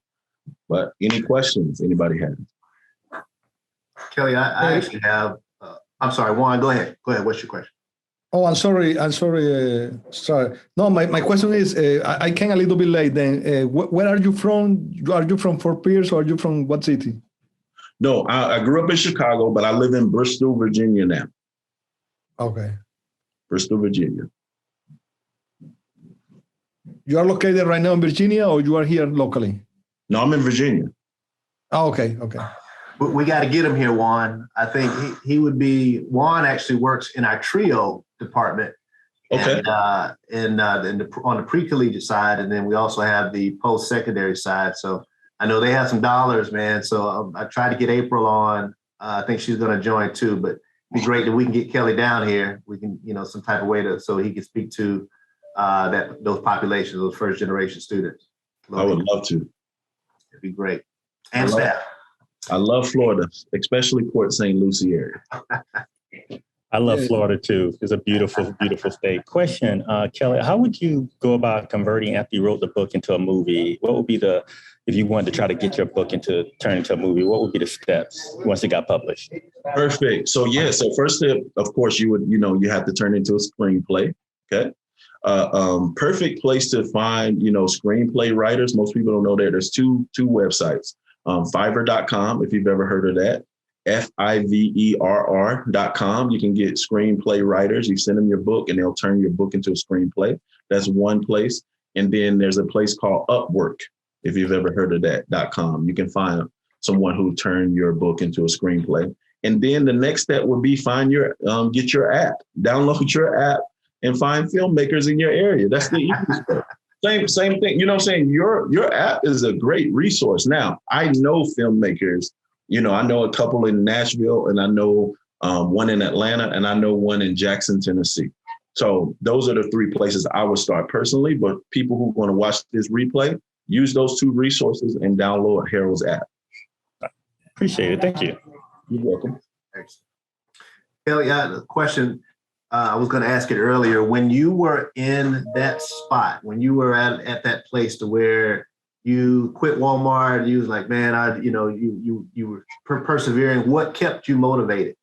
But any questions anybody has? Kelly, I actually have, I'm sorry, Juan, go ahead. Go ahead. What's your question? Oh, I'm sorry. Sorry. No, my question is, I came a little bit late then. Where are you from? Are you from Fort Pierce or are you from what city? No, I grew up in Chicago, but I live in Bristol, Virginia now. Okay. Bristol, Virginia. You are located right now in Virginia or you are here locally? No, I'm in Virginia. Oh, okay. We got to get him here, Juan. I think he would be, Juan actually works in our trio department. Okay. And on the pre-collegiate side, and then we also have the post-secondary side. So I know they have some dollars, man. So I tried to get April on. I think she's going to join too, but it'd be great that we can get Kelly down here. We can, some type of way so he can speak to those populations, those first generation students. I would love to. It'd be great. And staff. I love Florida, especially Port St. Lucie area. I love Florida too. It's a beautiful, beautiful state. Question, Kelly, how would you go about converting after you wrote the book into a movie? What would be if you wanted to try to get your book turn into a movie, what would be the steps once it got published? Perfect. So first step, of course, you have to turn into a screenplay. Okay. Perfect place to find, screenplay writers. Most people don't know that there's two websites. Fiverr.com, if you've ever heard of that. Fiverr.com. You can get screenplay writers. You send them your book and they'll turn your book into a screenplay. That's one place. And then there's a place called Upwork, if you've ever heard of that.com. You can find someone who turned your book into a screenplay. And then the next step would be get your app, download your app and find filmmakers in your area. That's the easiest step. Same thing. You know what I'm saying? Your app is a great resource. Now, I know filmmakers. I know a couple in Nashville, and I know one in Atlanta, and I know one in Jackson, Tennessee. So those are the three places I would start personally. But people who want to watch this replay, use those two resources and download Harold's app. Appreciate it. Thank you. You're welcome. Excellent. Kelly, I had a question. I was going to ask it earlier. When you were in that spot, when you were at that place to where you quit Walmart, you was like, man, you were persevering. What kept you motivated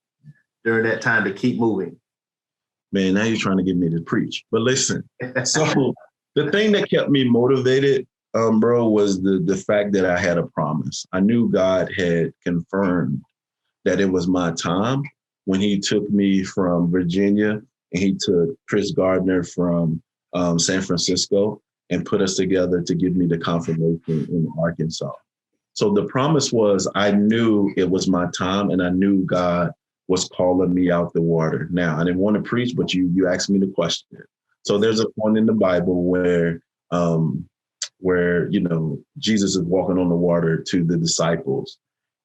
during that time to keep moving? Man, now you're trying to get me to preach. But listen, so the thing that kept me motivated, bro, was the fact that I had a promise. I knew God had confirmed that it was my time when he took me from Virginia and he took Chris Gardner from San Francisco and put us together to give me the confirmation in Arkansas. So the promise was, I knew it was my time and I knew God was calling me out the water. Now, I didn't want to preach, but you asked me the question. So there's a point in the Bible where Jesus is walking on the water to the disciples.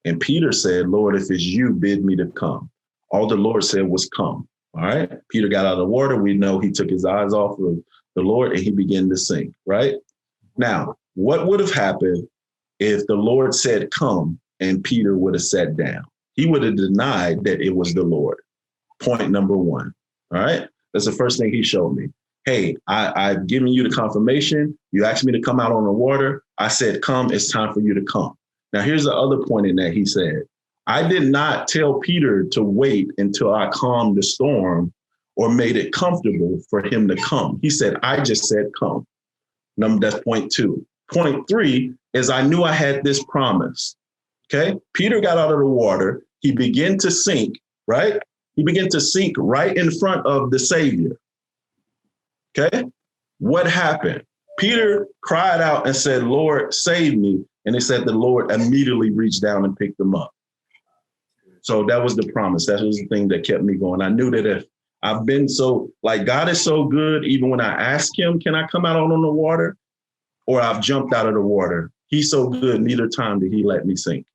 And Peter said, Lord, if it's you, bid me to come. All the Lord said was come. All right. Peter got out of the water. We know he took his eyes off of the Lord and he began to sink. Right. Now, what would have happened if the Lord said come and Peter would have sat down? He would have denied that it was the Lord. Point number one. All right. That's the first thing he showed me. Hey, I've given you the confirmation. You asked me to come out on the water. I said, come, it's time for you to come. Now, here's the other point in that he said, I did not tell Peter to wait until I calmed the storm or made it comfortable for him to come. He said, I just said, come. That's point two. Point three is I knew I had this promise. Okay. Peter got out of the water. He began to sink, right? He began to sink right in front of the Savior. Okay. What happened? Peter cried out and said, Lord, save me. And it said the Lord immediately reached down and picked him up. So that was the promise. That was the thing that kept me going. I knew that if I've been God is so good, even when I ask him, can I come out on the water? Or I've jumped out of the water. He's so good, neither time did he let me sink.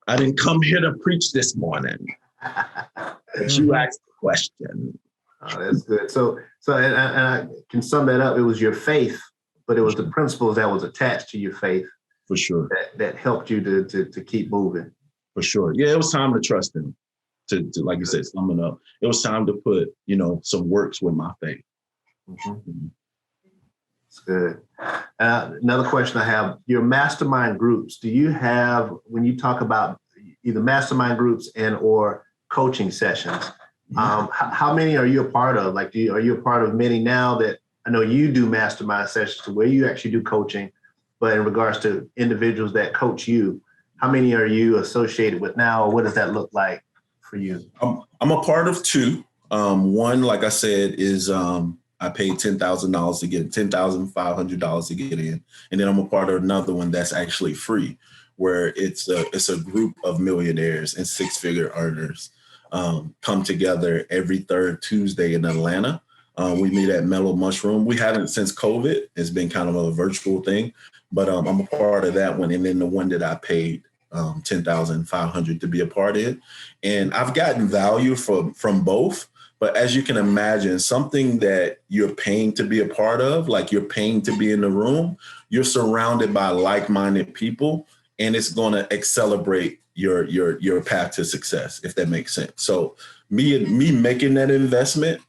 I didn't come here to preach this morning. But you asked the question. Oh, that's good. So and I can sum that up. It was your faith, but it was the principles that was attached to your faith. For sure. That helped you to keep moving. For sure. Yeah, it was time to trust him. To like you said, summing up, it was time to put, some works with my faith. Mm-hmm. That's good. Another question I have, your mastermind groups, do you have, when you talk about either mastermind groups and or coaching sessions, how many are you a part of? Like, are you a part of many now that I know you do mastermind sessions to where you actually do coaching, but in regards to individuals that coach you, how many are you associated with now? Or what does that look like for you? I'm a part of two. One, like I said, is I paid $10,000 to get $10,500 to get in. And then I'm a part of another one that's actually free, where it's a group of millionaires and six-figure earners come together every third Tuesday in Atlanta. We meet at Mellow Mushroom. We haven't since COVID. It's been kind of a virtual thing, but I'm a part of that one. And then the one that I paid $10,500 to be a part in. And I've gotten value from both, But as you can imagine, something that you're paying to be a part of, like you're paying to be in the room, you're surrounded by like-minded people, and it's going to accelerate your path to success, if that makes sense. So me making that investment,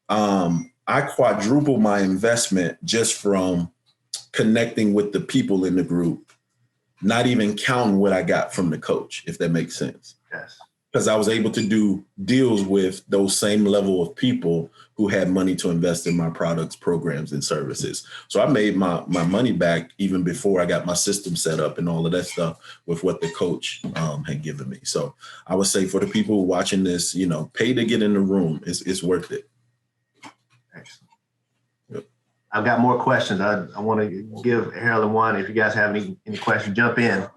I quadruple my investment just from connecting with the people in the group, not even counting what I got from the coach, if that makes sense. Yes. Because I was able to do deals with those same level of people who had money to invest in my products, programs, and services. So I made my money back even before I got my system set up and all of that stuff with what the coach had given me. So I would say for the people watching this, pay to get in the room. It's worth it. Excellent. Yep. I've got more questions. I want to give Harold and Juan, if you guys have any questions, jump in.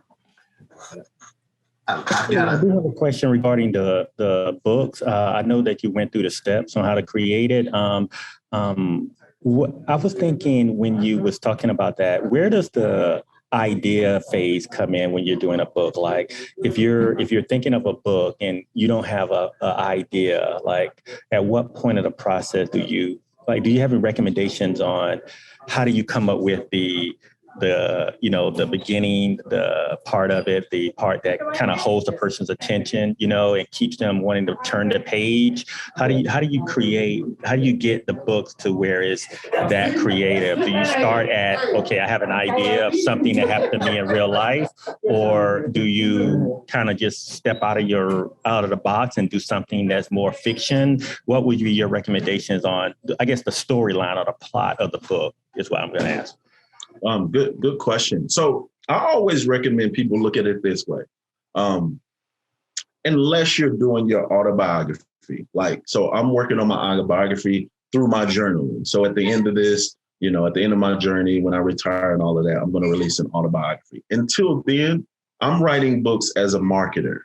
I do have a question regarding the books. I know that you went through the steps on how to create it. I was thinking when you was talking about that, where does the idea phase come in when you're doing a book? Like if you're thinking of a book and you don't have a idea, like at what point of the process do you have any recommendations on how do you come up with the beginning, the part of it, the part that kind of holds the person's attention, and keeps them wanting to turn the page? How do you get the books to where it's that creative? Do you start at, okay, I have an idea of something that happened to me in real life, or do you kind of just step out of the box and do something that's more fiction? What would be your recommendations on, I guess, the storyline or the plot of the book is what I'm going to ask. Good question. So I always recommend people look at it this way. Unless you're doing your autobiography, so I'm working on my autobiography through my journaling. So at the end of this, at the end of my journey, when I retire and all of that, I'm going to release an autobiography. Until then, I'm writing books as a marketer.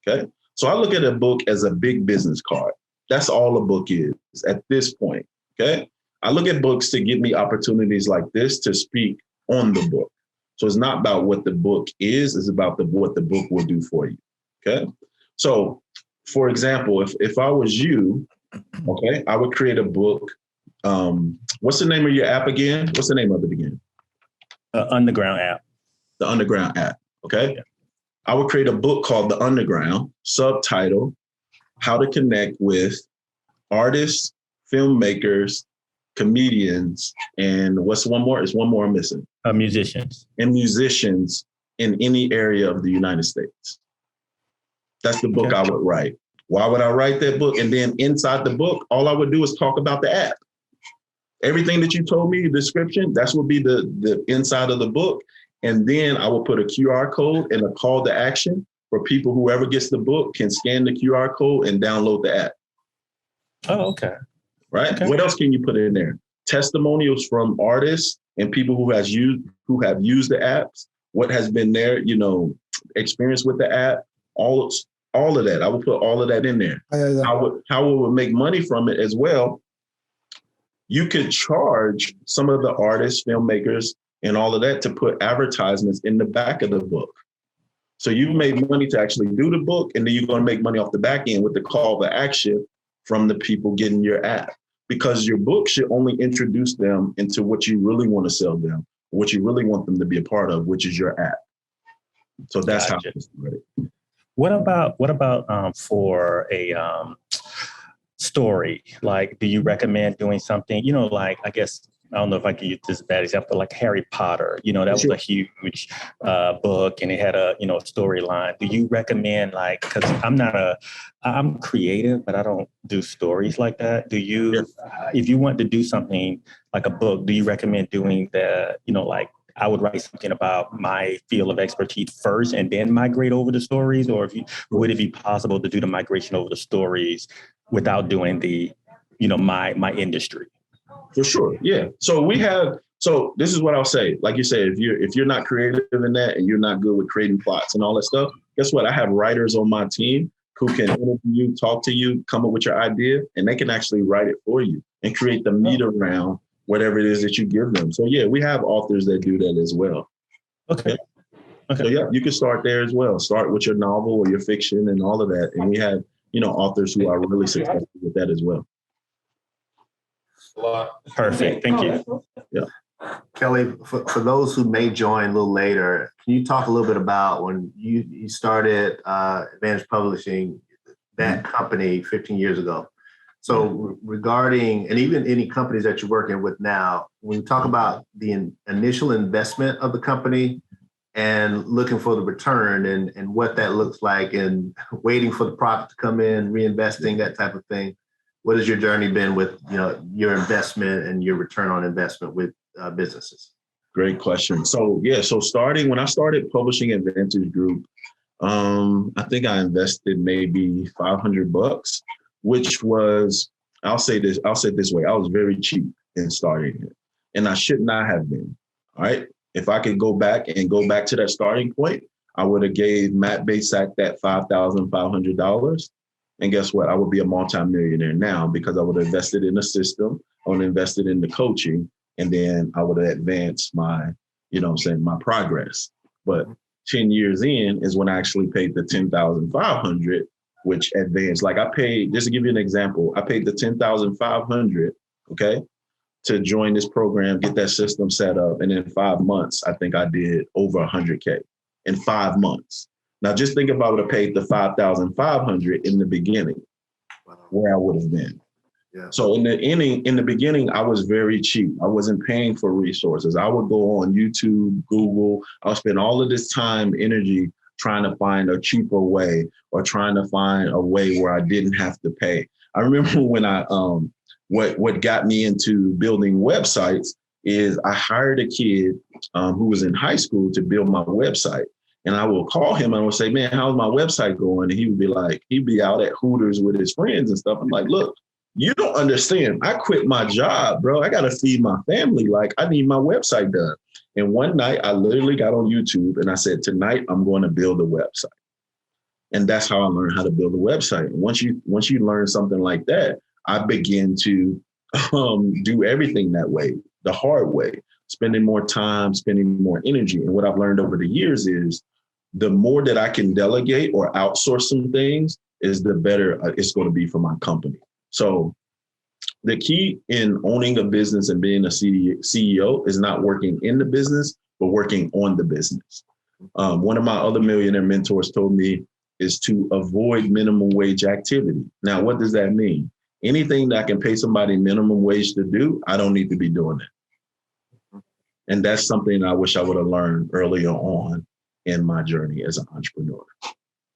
Okay. So I look at a book as a big business card. That's all a book is at this point. Okay. I look at books to give me opportunities like this to speak on the book. So it's not about what the book is, it's about what the book will do for you. Okay. So for example, if I was you, okay, I would create a book. What's the name of your app again? What's the name of it again? Underground app. The Underground app. Okay. Yeah. I would create a book called The Underground, subtitle, How to Connect with Artists, Filmmakers, Comedians, and what's one more? It's one more I'm missing. Musicians. And musicians in any area of the United States. That's the book okay. I would write. Why would I write that book? And then inside the book, all I would do is talk about the app. Everything that you told me, the description, that's would be the inside of the book. And then I will put a QR code and a call to action for people, whoever gets the book can scan the QR code and download the app. Oh, okay. Right? Okay. What else can you put in there? Testimonials from artists and people who have used the apps. What has been their, experience with the app? All of that. I would put all of that in there. How we would make money from it as well. You could charge some of the artists, filmmakers, and all of that to put advertisements in the back of the book. So you've made money to actually do the book, and then you're going to make money off the back end with the call to action from the people getting your app, because your book should only introduce them into what you really want to sell them, what you really want them to be a part of, which is your app. So that's gotcha. How it's started. What about for a story? Like, do you recommend doing something, I guess, I don't know if I can use this bad example, like Harry Potter, that was a huge book and it had a, storyline. Do you recommend because I'm creative, but I don't do stories like that. Do you, if you want to do something like a book, do you recommend doing I would write something about my field of expertise first and then migrate over the stories? Or would it be possible to do the migration over the stories without doing the, my industry? For sure. Yeah. So this is what I'll say. Like you said, if you're not creative in that and you're not good with creating plots and all that stuff, guess what? I have writers on my team who can interview you, talk to you, come up with your idea, and they can actually write it for you and create the meat around whatever it is that you give them. So yeah, we have authors that do that as well. Okay. So yeah, you can start there as well. Start with your novel or your fiction and all of that. And we have authors who are really successful with that as well. Perfect. Thank you. Yeah. Kelly, for those who may join a little later, can you talk a little bit about when you started Advantage Publishing, that company 15 years ago? So regarding, and even any companies that you're working with now, when you talk about the initial investment of the company and looking for the return and what that looks like and waiting for the profit to come in, reinvesting, that type of thing, what has your journey been with your investment and your return on investment with businesses? Great question. So when I started publishing Advantage Group, I think I invested maybe $500, which was, I'll say it this way, I was very cheap in starting it, and I should not have been. All right. If I could go back to that starting point, I would have gave Matt Basak that $5,500. And guess what? I would be a multimillionaire now because I would have invested in the system, I would have invested in the coaching, and then I would have advanced my, my progress. But 10 years in is when I actually paid the $10,500, which advanced. Like I paid, just to give you an example, I paid the $10,500, okay, to join this program, get that system set up. And in 5 months, I think I did over 100K in 5 months. Now, just think if I would have paid the $5,500 in the beginning, where I would have been. Yeah. So in the beginning, I was very cheap. I wasn't paying for resources. I would go on YouTube, Google. I'll spend all of this time, energy trying to find a cheaper way or trying to find a way where I didn't have to pay. I remember when what got me into building websites is I hired a kid who was in high school to build my website. And I will call him and I will say, man, how's my website going? And he would be like, he'd be out at Hooters with his friends and stuff. I'm like, look, you don't understand. I quit my job, bro. I got to feed my family. Like, I need my website done. And one night I literally got on YouTube and I said, tonight I'm going to build a website. And that's how I learned how to build a website. And once you learn something like that, I begin to do everything that way, the hard way, spending more time, spending more energy. And what I've learned over the years is the more that I can delegate or outsource some things is the better it's going to be for my company. So the key in owning a business and being a CEO is not working in the business, but working on the business. One of my other millionaire mentors told me is to avoid minimum wage activity. Now, what does that mean? Anything that I can pay somebody minimum wage to do, I don't need to be doing it. And that's something I wish I would have learned earlier on in my journey as an entrepreneur.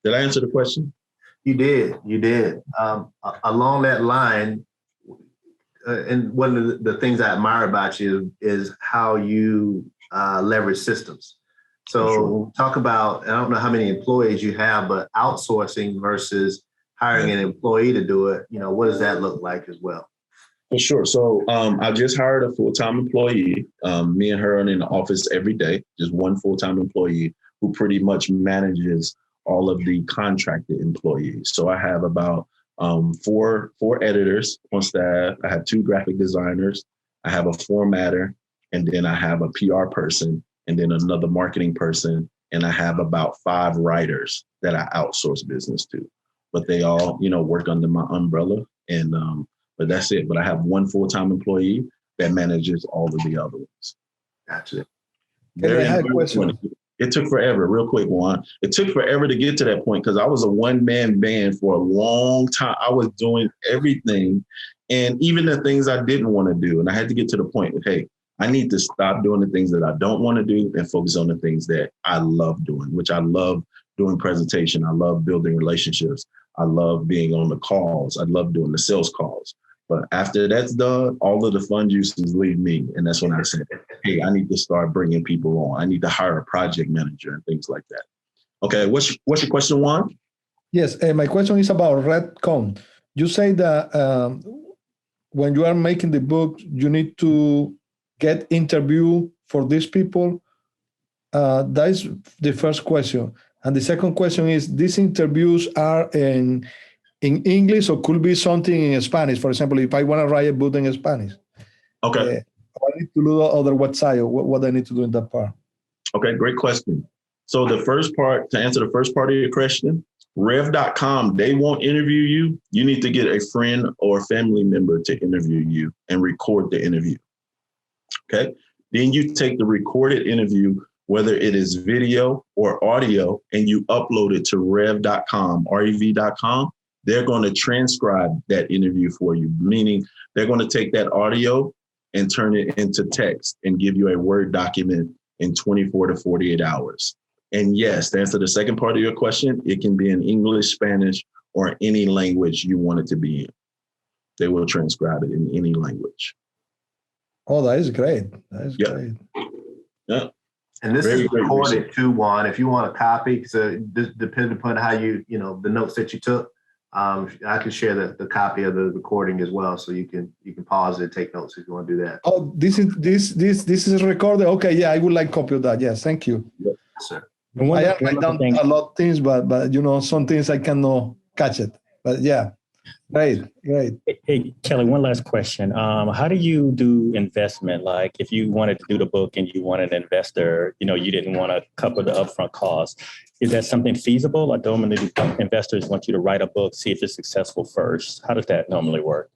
Did I answer the question? You did. Along that line, and one of the things I admire about you is how you leverage systems. So sure. Talk about, I don't know how many employees you have, but outsourcing versus hiring an employee to do it, what does that look like as well? For sure. So I just hired a full-time employee. Me and her are in the office every day, just one full-time employee who pretty much manages all of the contracted employees. So I have about four editors on staff. I have 2 graphic designers. I have a formatter, and then I have a PR person, and then another marketing person. And I have about 5 writers that I outsource business to. But they all, work under my umbrella. And but that's it. But I have one full-time employee that manages all of the other ones. Gotcha. I had a question. It took forever, real quick, Juan. It took forever to get to that point because I was a one-man band for a long time. I was doing everything and even the things I didn't want to do. And I had to get to the point that, hey, I need to stop doing the things that I don't want to do and focus on the things that I love doing, which I love doing presentation. I love building relationships. I love being on the calls. I love doing the sales calls. But after that's done, all of the fun juices leave me. And that's when I said, hey, I need to start bringing people on. I need to hire a project manager and things like that. Okay, what's your question, Juan? Yes, my question is about Redcon. You say that when you are making the book, you need to get interview for these people. That is the first question. And the second question is, these interviews are in English or could be something in Spanish? For example, if I want to write a book in Spanish. Okay. I need to do other website or what I need to do in that part. Okay, great question. So the first part, to answer the first part of your question, Rev.com, they won't interview you. You need to get a friend or family member to interview you and record the interview. Okay. Then you take the recorded interview, whether it is video or audio, and you upload it to rev.com, rev.com. They're going to transcribe that interview for you, meaning they're going to take that audio and turn it into text and give you a Word document in 24 to 48 hours. And yes, to answer the second part of your question, it can be in English, Spanish, or any language you want it to be in. They will transcribe it in any language. Oh, that is great. That is great. Yeah. And this Very is recorded too, Juan. If you want a copy, so depending upon how the notes that you took, I can share the copy of the recording as well, so you can pause it, take notes if you want to do that. Oh, this is recorded. Okay, yeah, I would like a copy of that. Yes, thank you. Yes, sir. I write down a lot of things, but some things I cannot catch it. But yeah, great. Hey, Kelly, one last question. How do you do investment? Like if you wanted to do the book and you wanted an investor, you didn't want to cover the upfront costs. Is that something feasible? Or normally investors want you to write a book, see if it's successful first. How does that normally work?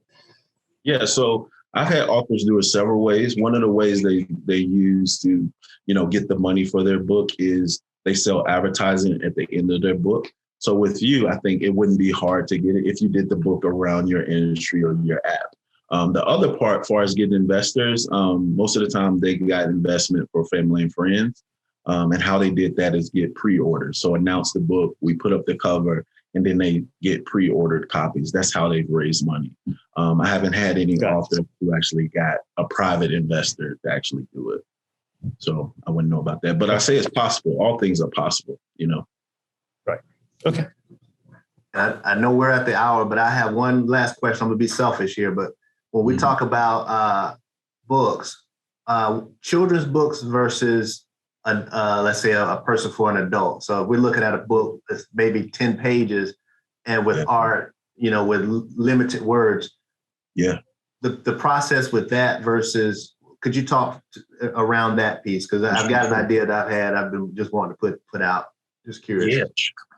Yeah, so I've had authors do it several ways. One of the ways they use to, get the money for their book is they sell advertising at the end of their book. So with you, I think it wouldn't be hard to get it if you did the book around your industry or your app. The other part, as far as getting investors, most of the time they got investment for family and friends. And how they did that is get pre-orders. So announce the book, we put up the cover, and then they get pre-ordered copies. That's how they've raised money. I haven't had any author who actually got a private investor to actually do it. So I wouldn't know about that. But I say it's possible. All things are possible, Right. Okay. I know we're at the hour, but I have one last question. I'm going to be selfish here, but when we talk about books, children's books versus let's say a person for an adult. So if we're looking at a book that's maybe 10 pages and with art, with limited words. Yeah. The process with that versus, could you talk around that piece? Because I've got an idea that I've been just wanting to put out. Just curious. Yeah.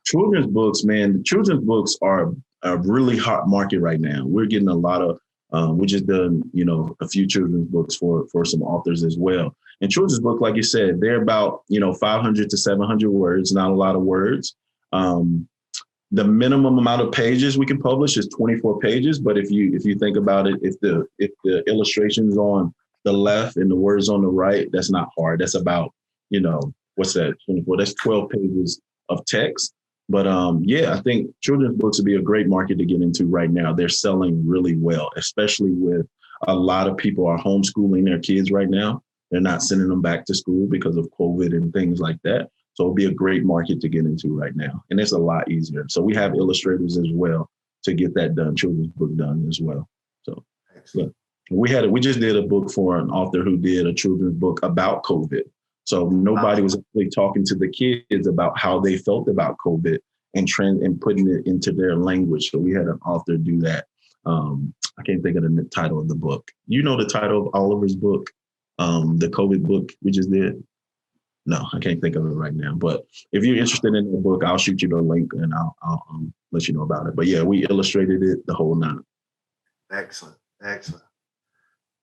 Children's books, man, children's books are a really hot market right now. We're getting a lot of, we just done, a few children's books for some authors as well. And children's book, like you said, they're about, 500 to 700 words, not a lot of words. The minimum amount of pages we can publish is 24 pages. But if you think about it, if the illustrations on the left and the words on the right, that's not hard. That's about, what's that? 24, that's 12 pages of text. But I think children's books would be a great market to get into right now. They're selling really well, especially with a lot of people are homeschooling their kids right now. They're not sending them back to school because of COVID and things like that. So it'll be a great market to get into right now. And it's a lot easier. So we have illustrators as well to get that done, children's book done as well. So yeah. We just did a book for an author who did a children's book about COVID. So nobody was actually talking to the kids about how they felt about COVID and putting it into their language. So we had an author do that. I can't think of the title of the book. You know the title of Oliver's book, the COVID book we just did? No, I can't think of it right now. But if you're interested in the book, I'll shoot you the link and I'll let you know about it. But yeah, we illustrated it the whole nine. Excellent.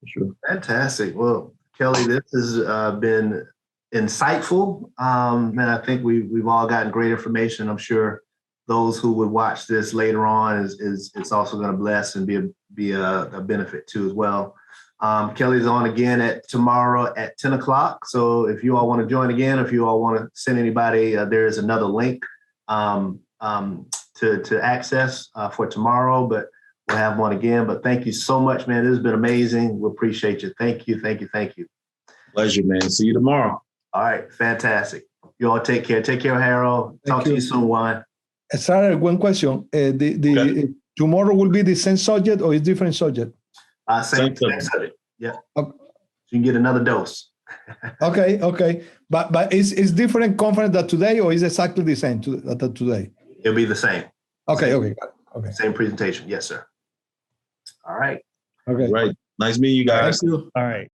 Sure. Fantastic. Well, Kelly, this has been insightful. And I think we've all gotten great information. I'm sure those who would watch this later on it's also going to bless and be a benefit too as well. Kelly's on again tomorrow at 10 o'clock. So if you all want to join again, if you all want to send anybody, there is another link to access for tomorrow, but we'll have one again. But thank you so much, man. This has been amazing. We appreciate you. Thank you. Pleasure, man. See you tomorrow. All right. Fantastic. You all take care. Take care, Harold. Talk to you soon, Juan. Sarah, one question. Tomorrow will be the same subject or is different subject? Same subject. Yeah. Okay. So you can get another dose. Okay. But is different conference than today or is exactly the same today? It'll be the same. Okay. Same presentation. Yes, sir. All right. Okay. Right. Nice meeting you guys. Thank you. All right.